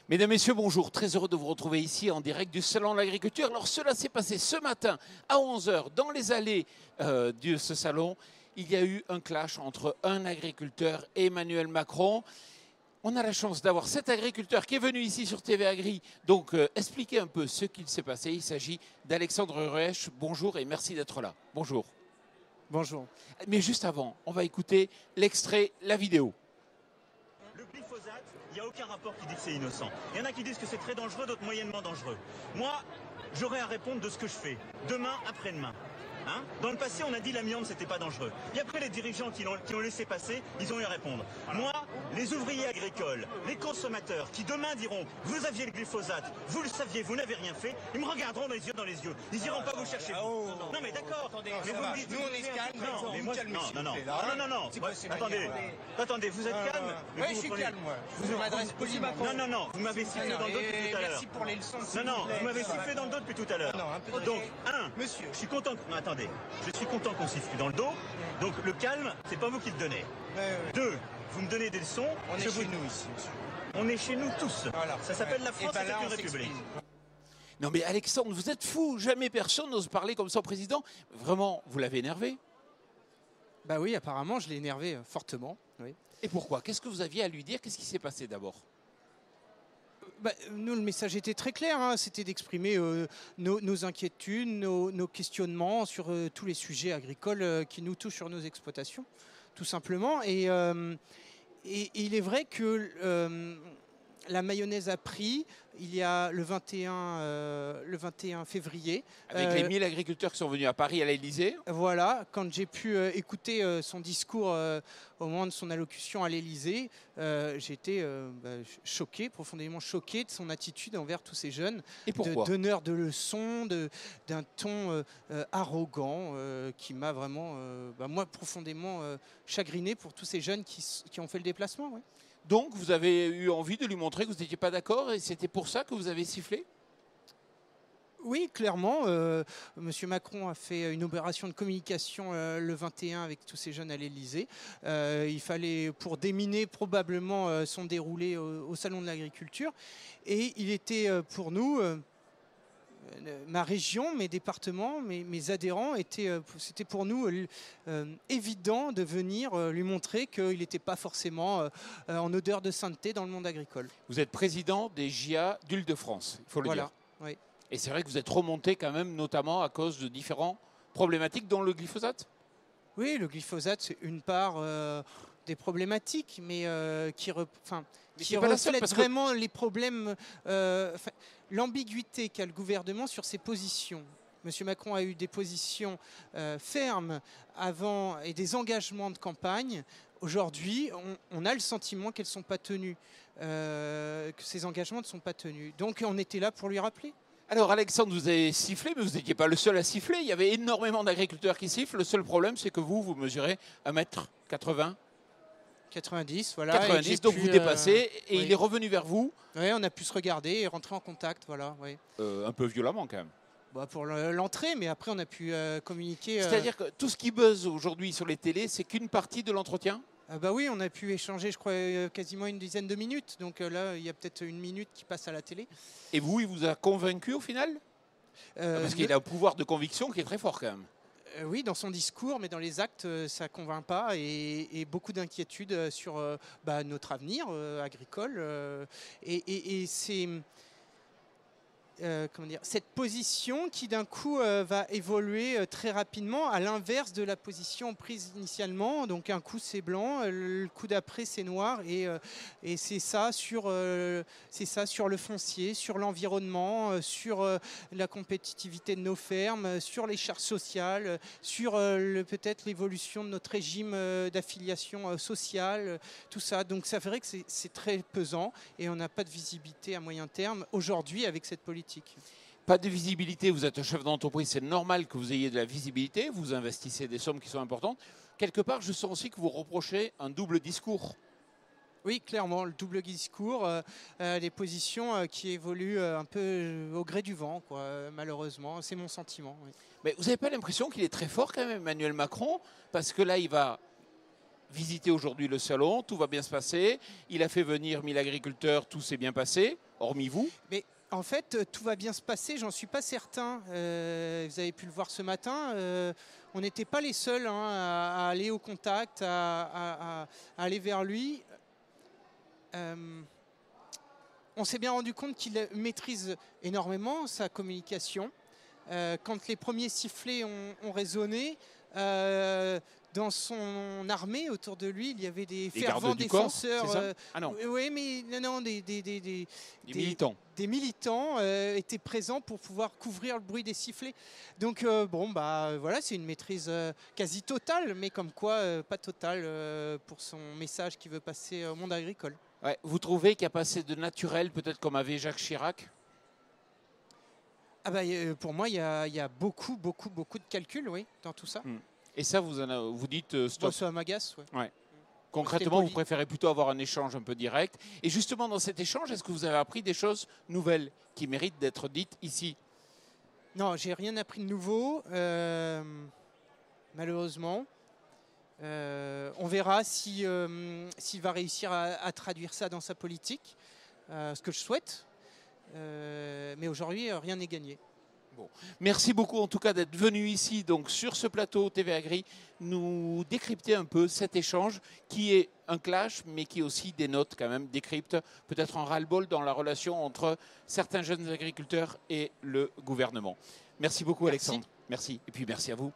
Mesdames, Messieurs, bonjour. Très heureux de vous retrouver ici en direct du Salon de l'Agriculture. Alors cela s'est passé ce matin à 11 h dans les allées de ce salon. Il y a eu un clash entre un agriculteur et Emmanuel Macron. On a la chance d'avoir cet agriculteur qui est venu ici sur TV Agri, donc expliquer un peu ce qu'il s'est passé. Il s'agit d'Alexandre Ruesch. Bonjour et merci d'être là. Bonjour. Bonjour. Mais juste avant, on va écouter l'extrait, la vidéo. Le glyphosate, il n'y a aucun rapport qui dit que c'est innocent. Il y en a qui disent que c'est très dangereux, d'autres moyennement dangereux. Moi, j'aurai à répondre de ce que je fais, demain, après-demain. Hein? Dans le passé, on a dit l'amiante, c'était pas dangereux. Et après, les dirigeants qui l'ont laissé passer, ils ont eu à répondre. Moi, les ouvriers agricoles, les consommateurs, qui demain diront « Vous aviez le glyphosate, vous le saviez, vous n'avez rien fait », ils me regarderont les yeux dans les yeux. Ils iront pas vous chercher. Non, mais d'accord. Mais vous me dites, nous, on est calme. Non, mais moi, attendez, vous êtes calme? Oui, je suis calme, moi. Je vous m'adresse poliment. Non, vous m'avez sifflé dans le dos depuis tout à l'heure. Merci pour les leçons. Non, vous m'avez sifflé dans le dos depuis tout à l'heure. Donc, monsieur, je suis content. Non, attendez, je suis content qu'on siffle dans le dos. Donc, le calme, c'est pas vous qui le donnez. 2, vous me donnez des leçons. On est chez nous ici, monsieur. On est chez nous tous. Voilà. Ça s'appelle la France, c'est une république. Non mais Alexandre, vous êtes fou. Jamais personne n'ose parler comme ça au président. Vraiment, vous l'avez énervé? Bah oui, apparemment, je l'ai énervé fortement. Oui. Et pourquoi? Qu'est-ce que vous aviez à lui dire? Qu'est-ce qui s'est passé d'abord? Nous, le message était très clair, hein. C'était d'exprimer nos inquiétudes, nos questionnements sur tous les sujets agricoles qui nous touchent sur nos exploitations, tout simplement. Et il est vrai que la mayonnaise a pris il y a le 21 février. Avec les 1000 agriculteurs qui sont venus à Paris à l'Élysée. Voilà, quand j'ai pu écouter son discours au moment de son allocution à l'Élysée, j'ai été choqué, profondément choqué de son attitude envers tous ces jeunes. Et pourquoi? Donneur de leçons, d'un ton arrogant qui m'a vraiment, moi, profondément chagriné pour tous ces jeunes qui ont fait le déplacement. Ouais. Donc, vous avez eu envie de lui montrer que vous n'étiez pas d'accord et c'était pour ça que vous avez sifflé? Oui, clairement. M. Macron a fait une opération de communication le 21 avec tous ces jeunes à l'Élysée. Il fallait, pour déminer probablement son déroulé au Salon de l'Agriculture. Et il était pour nous... ma région, mes départements, mes adhérents, c'était pour nous évident de venir lui montrer qu'il n'était pas forcément en odeur de sainteté dans le monde agricole. Vous êtes président des JA d'Île-de-France, il faut le dire. Oui. Et c'est vrai que vous êtes remonté quand même, notamment à cause de différentes problématiques, dont le glyphosate? Oui, le glyphosate, c'est une part des problématiques, mais qui reflète vraiment les problèmes, l'ambiguïté qu'a le gouvernement sur ses positions. Monsieur Macron a eu des positions fermes avant et des engagements de campagne. Aujourd'hui, on a le sentiment qu'elles ne sont pas tenues, que ces engagements ne sont pas tenus. Donc on était là pour lui rappeler. Alors Alexandre, vous avez sifflé, mais vous n'étiez pas le seul à siffler. Il y avait énormément d'agriculteurs qui sifflent. Le seul problème, c'est que vous mesurez 1,80 m. 90, voilà. 90, donc vous dépassez et oui. Il est revenu vers vous. Oui, on a pu se regarder et rentrer en contact, voilà. Oui. Un peu violemment quand même. Pour l'entrée, mais après on a pu communiquer. C'est-à-dire que tout ce qui buzz aujourd'hui sur les télés, c'est qu'une partie de l'entretien? Oui, on a pu échanger, je crois, quasiment une dizaine de minutes. Donc là, il y a peut-être une minute qui passe à la télé. Et vous, il vous a convaincu au final? Parce qu'il a un pouvoir de conviction qui est très fort quand même. Oui, dans son discours, mais dans les actes, ça ne convainc pas. Et beaucoup d'inquiétudes sur notre avenir agricole. Et c'est... cette position qui d'un coup va évoluer très rapidement à l'inverse de la position prise initialement. Donc un coup c'est blanc, le coup d'après c'est noir et c'est ça sur le foncier, sur l'environnement, sur la compétitivité de nos fermes, sur les charges sociales, sur peut-être l'évolution de notre régime d'affiliation sociale, tout ça. Donc ça ferait que c'est très pesant et on n'a pas de visibilité à moyen terme aujourd'hui avec cette politique. Pas de visibilité, vous êtes un chef d'entreprise, c'est normal que vous ayez de la visibilité, vous investissez des sommes qui sont importantes. Quelque part, je sens aussi que vous reprochez un double discours. Oui, clairement, le double discours, des positions qui évoluent un peu au gré du vent, quoi, malheureusement. C'est mon sentiment. Oui. Mais vous n'avez pas l'impression qu'il est très fort quand même, Emmanuel Macron? Parce que là, il va visiter aujourd'hui le salon, tout va bien se passer. Il a fait venir 1000 agriculteurs, tout s'est bien passé. hormis vous. Mais en fait, tout va bien se passer, j'en suis pas certain. Vous avez pu le voir ce matin. On n'était pas les seuls à aller au contact, à aller vers lui. On s'est bien rendu compte qu'il maîtrise énormément sa communication. Quand les premiers sifflets ont résonné, dans son armée, autour de lui, il y avait des fervents défenseurs. Corps, c'est ça ah non. Oui, mais non, des militants. Des militants étaient présents pour pouvoir couvrir le bruit des sifflets. Donc voilà, c'est une maîtrise quasi totale, mais comme quoi pas totale pour son message qu'il veut passer au monde agricole. Ouais, vous trouvez qu'il y a pas assez de naturel, peut-être comme avait Jacques Chirac? Pour moi, il y a beaucoup de calculs, oui, dans tout ça. Et ça, vous dites stop. Moi, ça m'agace. Ouais. Concrètement, vous préférez plutôt avoir un échange un peu direct. Et justement, dans cet échange, est-ce que vous avez appris des choses nouvelles qui méritent d'être dites ici? Non, j'ai rien appris de nouveau, malheureusement. On verra s'il va réussir à traduire ça dans sa politique, ce que je souhaite. Mais aujourd'hui, rien n'est gagné. Bon. Merci beaucoup en tout cas d'être venu ici donc sur ce plateau TV Agri nous décrypter un peu cet échange qui est un clash mais qui aussi dénote quand même, décrypte peut-être un ras-le-bol dans la relation entre certains jeunes agriculteurs et le gouvernement. Merci beaucoup Alexandre. Merci et puis merci à vous.